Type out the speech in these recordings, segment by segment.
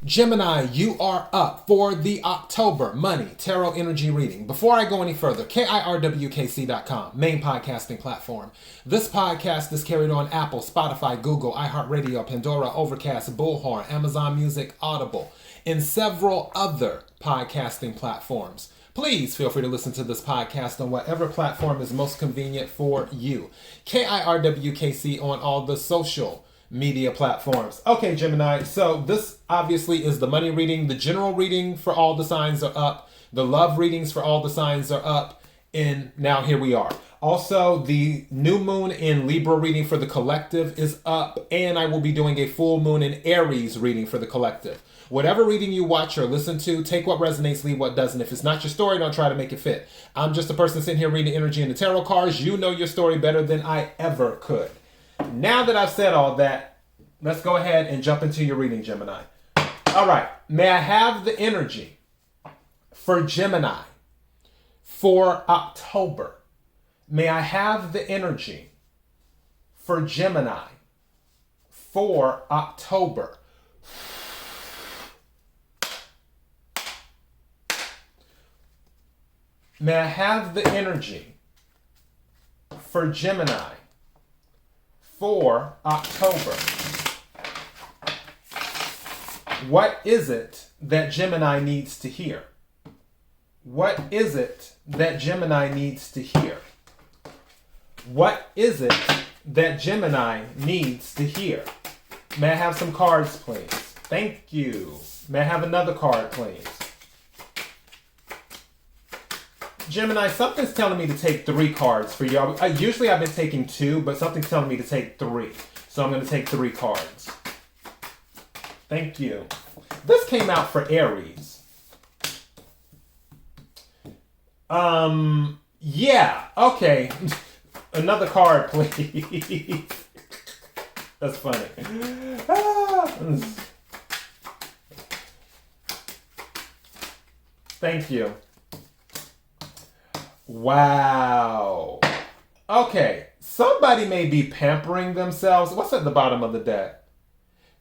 Gemini, you are up for the October Money Tarot Energy Reading. Before I go any further, KIRWKC.com, main podcasting platform. This podcast is carried on Apple, Spotify, Google, iHeartRadio, Pandora, Overcast, Bullhorn, Amazon Music, Audible, and several other podcasting platforms. Please feel free to listen to this podcast on whatever platform is most convenient for you. KIRWKC on all the social media platforms. Okay, Gemini, so this obviously is the money reading. The general reading for all the signs are up. The love readings for all the signs are up. And now here we are. Also, the new moon in Libra reading for the collective is up. And I will be doing a full moon in Aries reading for the collective. Whatever reading you watch or listen to, take what resonates, leave what doesn't. If it's not your story, don't try to make it fit. I'm just a person sitting here reading energy in the tarot cards. You know your story better than I ever could. Now that I've said all that, let's go ahead and jump into your reading, Gemini. All right. May I have the energy for Gemini for October? May I have the energy for Gemini for October? May I have the energy for Gemini for October? What is it that Gemini needs to hear? What is it that Gemini needs to hear? What is it that Gemini needs to hear? May I have some cards, please? Thank you. May I have another card, please? Gemini, something's telling me to take 3 cards for you. Usually I've been taking 2, but something's telling me to take 3. So I'm going to take 3 cards. Thank you. This came out for Aries. Yeah, okay. Another card, please. That's funny. Thank you. Wow. Okay, somebody may be pampering themselves. What's at the bottom of the deck?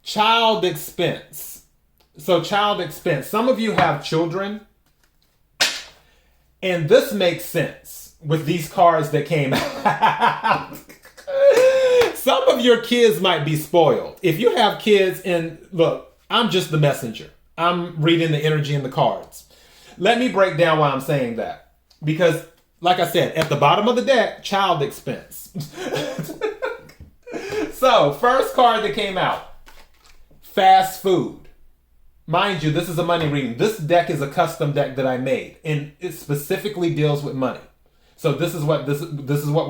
Child expense. So child expense. Some of you have children. And this makes sense with these cards that came out. Some of your kids might be spoiled. If you have kids, and look, I'm just the messenger. I'm reading the energy in the cards. Let me break down why I'm saying that. Because, like I said, at the bottom of the deck, child expense. So, first card that came out, fast food. Mind you, this is a money reading. This deck is a custom deck that I made, and it specifically deals with money. So this is what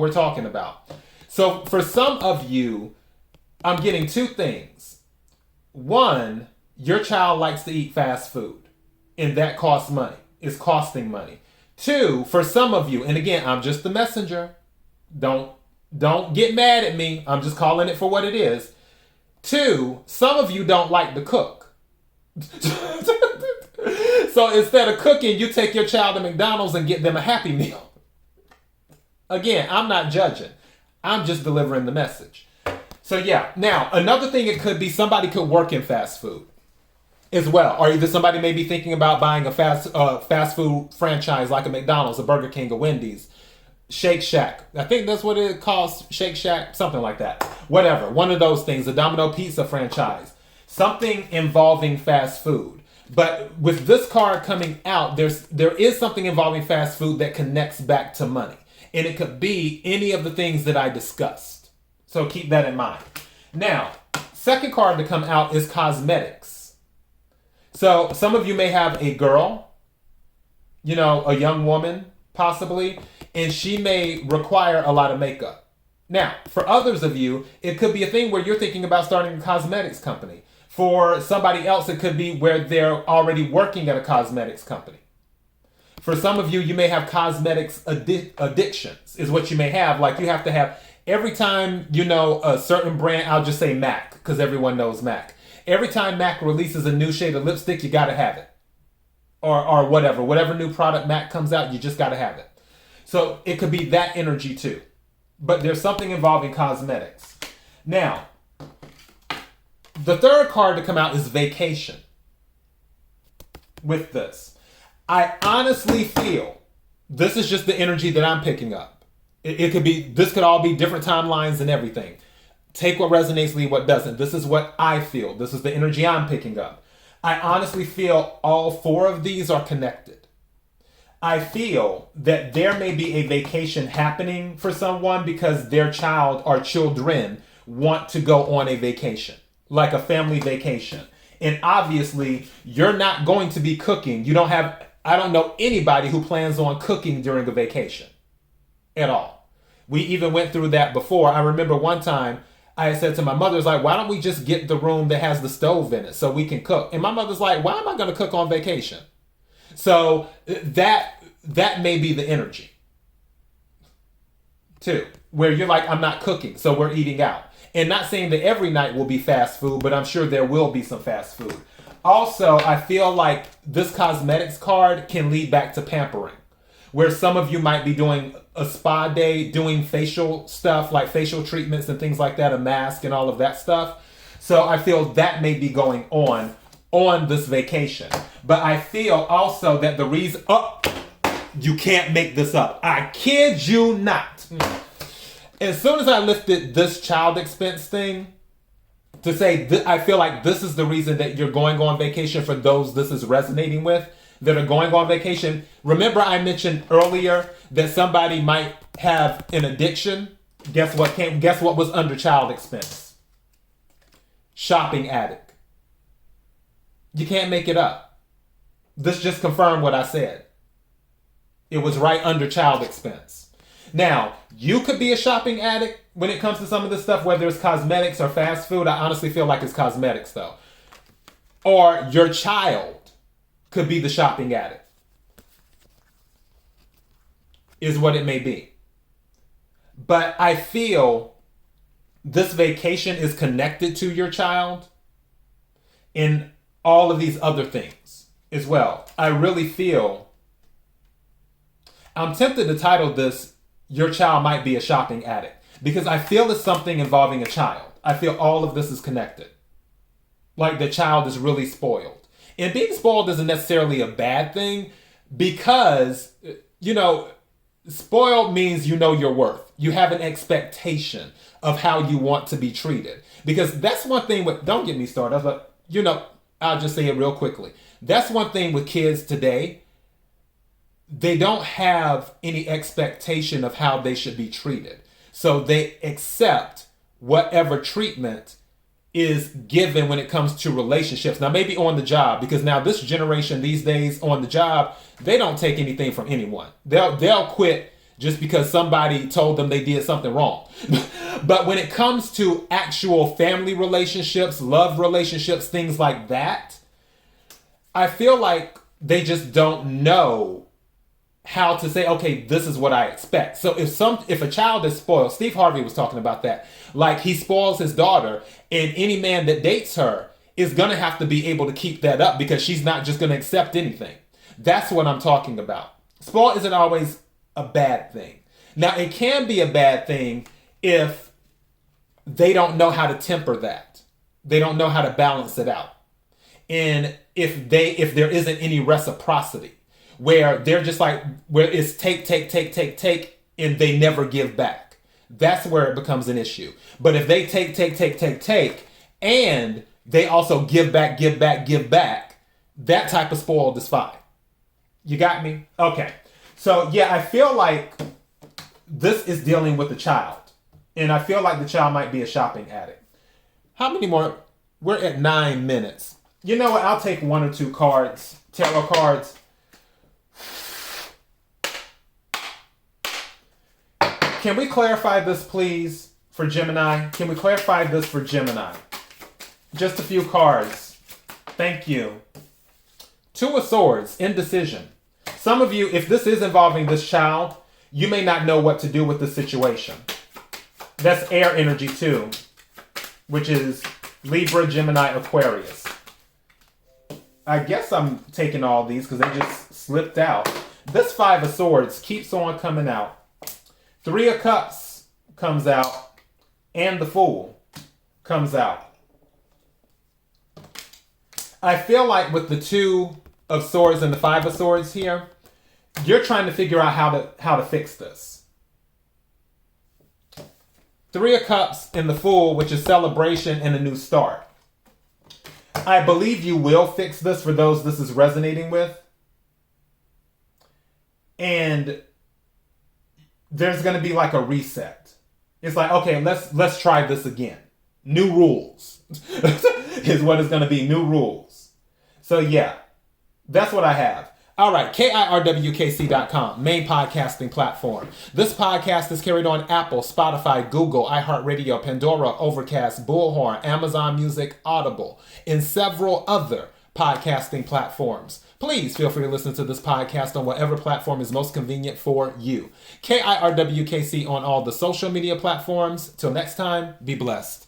we're talking about. So for some of you, I'm getting 2 things. 1, your child likes to eat fast food, and that costs money. It's costing money. 2, for some of you, and again, I'm just the messenger. Don't get mad at me. I'm just calling it for what it is. 2, some of you don't like to cook. So instead of cooking, you take your child to McDonald's and get them a Happy Meal. Again, I'm not judging. I'm just delivering the message. So yeah, now another thing it could be, somebody could work in fast food as well. Or either somebody may be thinking about buying a fast food franchise like a McDonald's, a Burger King, a Wendy's, Shake Shack. I think that's what it calls, Shake Shack, something like that. Whatever, one of those things, a Domino Pizza franchise. Something involving fast food. But with this card coming out, there is something involving fast food that connects back to money. And it could be any of the things that I discussed. So keep that in mind. Now, second card to come out is cosmetics. So some of you may have a girl, a young woman possibly, and she may require a lot of makeup. Now, for others of you, it could be a thing where you're thinking about starting a cosmetics company. For somebody else, it could be where they're already working at a cosmetics company. For some of you, you may have cosmetics addictions, is what you may have. Like you have to have, every time a certain brand, I'll just say MAC, because everyone knows MAC. Every time MAC releases a new shade of lipstick, you got to have it. Or whatever new product MAC comes out, you just got to have it. So it could be that energy too. But there's something involving cosmetics. Now, the third card to come out is vacation. with this. I honestly feel, this is just the energy that I'm picking up. It could be, this could all be different timelines and everything. Take what resonates, leave what doesn't. This is what I feel. This is the energy I'm picking up. I honestly feel all four of these are connected. I feel that there may be a vacation happening for someone because their child or children want to go on a vacation, like a family vacation. And obviously, you're not going to be cooking. You don't have, I don't know anybody who plans on cooking during a vacation at all. We even went through that before. I remember one time I had said to my mother's like, why don't we just get the room that has the stove in it so we can cook? And my mother's like, why am I going to cook on vacation? So that may be the energy too, where you're like, I'm not cooking, so we're eating out. And not saying that every night will be fast food, but I'm sure there will be some fast food. Also, I feel like this cosmetics card can lead back to pampering, where some of you might be doing a spa day, doing facial stuff like facial treatments and things like that, a mask and all of that stuff. So I feel that may be going on this vacation. But I feel also that the reason, you can't make this up. I kid you not. As soon as I lifted this child expense thing to say, I feel like this is the reason that you're going on vacation for those this is resonating with that are going on vacation. Remember I mentioned earlier that somebody might have an addiction. Guess what was under child expense? Shopping addict. You can't make it up. This just confirmed what I said. It was right under child expense. Now, you could be a shopping addict when it comes to some of this stuff, whether it's cosmetics or fast food. I honestly feel like it's cosmetics though. Or your child could be the shopping addict. Is what it may be. But I feel this vacation is connected to your child in all of these other things as well. I really feel, I'm tempted to title this, Your Child Might Be a Shopping Addict, because I feel it's something involving a child. I feel all of this is connected. Like the child is really spoiled. And being spoiled isn't necessarily a bad thing because, spoiled means you know your worth. You have an expectation of how you want to be treated. Because that's one thing with, don't get me started, but I'll just say it real quickly. That's one thing with kids today. They don't have any expectation of how they should be treated. So they accept whatever treatment is given when it comes to relationships. Now, maybe on the job, because now this generation these days on the job, they don't take anything from anyone. They'll quit just because somebody told them they did something wrong. But when it comes to actual family relationships, love relationships, things like that, I feel like they just don't know how to say, okay, this is what I expect. So if a child is spoiled, Steve Harvey was talking about that. Like he spoils his daughter, and any man that dates her is going to have to be able to keep that up because she's not just going to accept anything. That's what I'm talking about. Spoiled isn't always a bad thing. Now, it can be a bad thing if they don't know how to temper that. They don't know how to balance it out. And if there isn't any reciprocity, where they're just like, where it's take, and they never give back. That's where it becomes an issue. But if they take, and they also give back, that type of spoiled is fine. You got me? Okay. So yeah, I feel like this is dealing with the child. And I feel like the child might be a shopping addict. How many more? We're at 9 minutes. You know what? I'll take 1 or 2 cards, tarot cards. Can we clarify this, please, for Gemini? Can we clarify this for Gemini? Just a few cards. Thank you. 2 of Swords, indecision. Some of you, if this is involving this child, you may not know what to do with the situation. That's air energy too, which is Libra, Gemini, Aquarius. I guess I'm taking all these because they just slipped out. This 5 of Swords keeps on coming out. 3 of Cups comes out, and the Fool comes out. I feel like with the 2 of Swords and the Five of Swords here, you're trying to figure out how to fix this. Three of Cups and the Fool, which is celebration and a new start. I believe you will fix this for those this is resonating with. And there's going to be like a reset. It's like, okay, let's try this again. New rules is what it's going to be. New rules. So yeah, that's what I have. All right, KIRWKC.com, main podcasting platform. This podcast is carried on Apple, Spotify, Google, iHeartRadio, Pandora, Overcast, Bullhorn, Amazon Music, Audible, and several other podcasting platforms. Please feel free to listen to this podcast on whatever platform is most convenient for you. KIRWKC on all the social media platforms. Till next time, be blessed.